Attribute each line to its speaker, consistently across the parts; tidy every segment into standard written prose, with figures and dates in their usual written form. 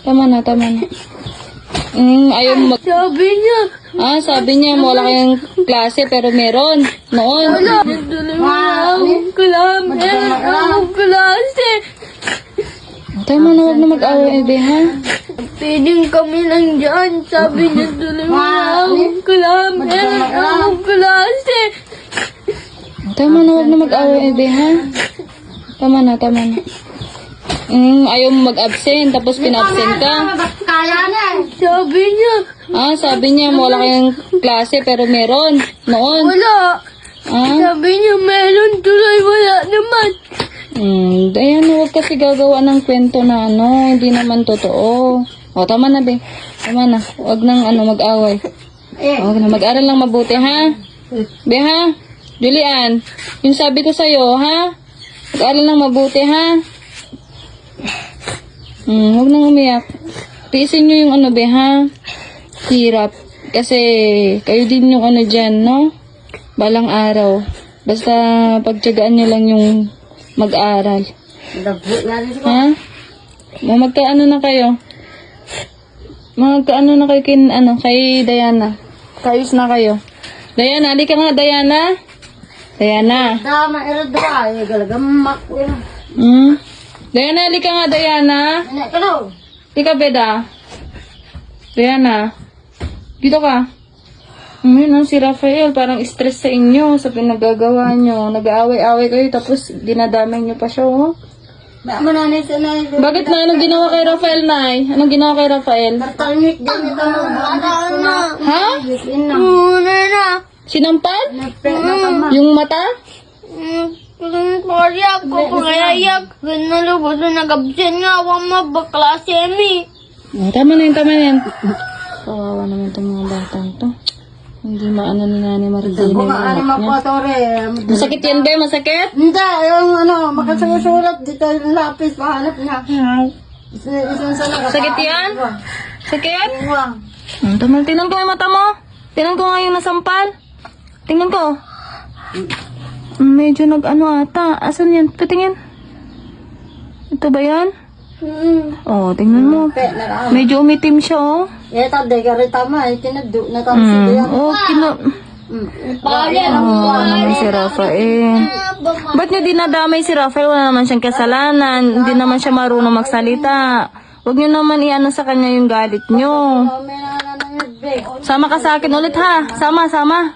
Speaker 1: Tama na, tama na. Ayaw mo mag...
Speaker 2: Sabi niya.
Speaker 1: Sabi niya, wala kayong klase, pero meron. Noon.
Speaker 2: Wala. Tuloy mo na akong klase. Akong klase.
Speaker 1: Tama na, huwag na mag-away, Ebe, ha?
Speaker 2: Piling kami lang dyan. Sabi niya, tuloy mo na akong klase. Akong klase.
Speaker 1: Tama na, huwag na mag-away, Ebe, ha? Tama na, tama na. Ayaw mo mag-absent, tapos pina-absent ka.
Speaker 2: Kaya na. Sabi niya.
Speaker 1: Sabi niya, wala kayong klase, pero meron. Noon.
Speaker 2: Wala. Sabi niya, meron tuloy. Wala naman.
Speaker 1: Ayan, huwag kasi gagawa ng kwento na hindi naman totoo. Tama na, Be. Tama na. Huwag nang mag-away. Huwag na, mag-aral lang mabuti, ha? Be, ha? Julian, yung sabi ko sa'yo, ha? Mag-aral lang mabuti, ha? Huwag nang umiyak. Tiisin nyo yung Be, ha? Hirap. Kasi, kayo din yung dyan, no? Balang araw. Basta, pagtyagaan nyo lang yung mag-aral. Ha? Magkaano na kayo? Magkaano na kayo kay Diana? Kayos na kayo. Diana, halika nga, Diana. Diana.
Speaker 2: Dama, erodra. Galagamak.
Speaker 1: Diana, halika nga, Diana.
Speaker 2: Hello.
Speaker 1: Ika, Beda. Diana. Dito ka. Si Rafael, parang stress sa inyo sa pinagagawa nyo. Nag-aaway-aaway kayo, tapos dinadamay nyo pa siya, oh. Bakit na? Anong ginawa kay Rafael, Nay? Anong ginawa kay Rafael?
Speaker 2: Tartangit din ito.
Speaker 1: Ha?
Speaker 2: Muna na.
Speaker 1: Sinampal? Yung mata?
Speaker 2: Pagkayak ko, pagkayak. Ganalubos na nag-absent nga. Huwag mabaklase mi.
Speaker 1: Tama na yun. Kawawa naman itong mga batang to. Hindi maano ni Nanay Martina yung anak niya. Masakit yan, Be? Masakit?
Speaker 2: Hindi, yung makasusulat dito yung lapis, pahanap niya.
Speaker 1: Sakit yan? Sakit? Tama, tingnan ko yung mata mo. Tingnan ko nga yung nasampal. Tingnan ko. Medyo ata. Asan yan? Tingin. Ito ba yan? Tingnan mo. Medyo umitim siya, oh.
Speaker 2: Ito, di ka rin tama. Kinado, natamsi yan.
Speaker 1: Si Rafael. Ba't niyo dinadamay si Rafael? Wala naman siyang kasalanan. Hindi naman siya marunong magsalita. Huwag niyo naman iano sa kanya yung galit niyo. Sama ka sa akin ulit, ha? Sama. Sama.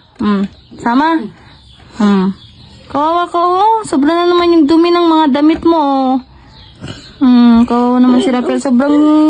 Speaker 1: Kawawa ka, oh. Sobra na naman yung dumi ng mga damit mo, oh. Kawawa naman si Rafael. Sobrang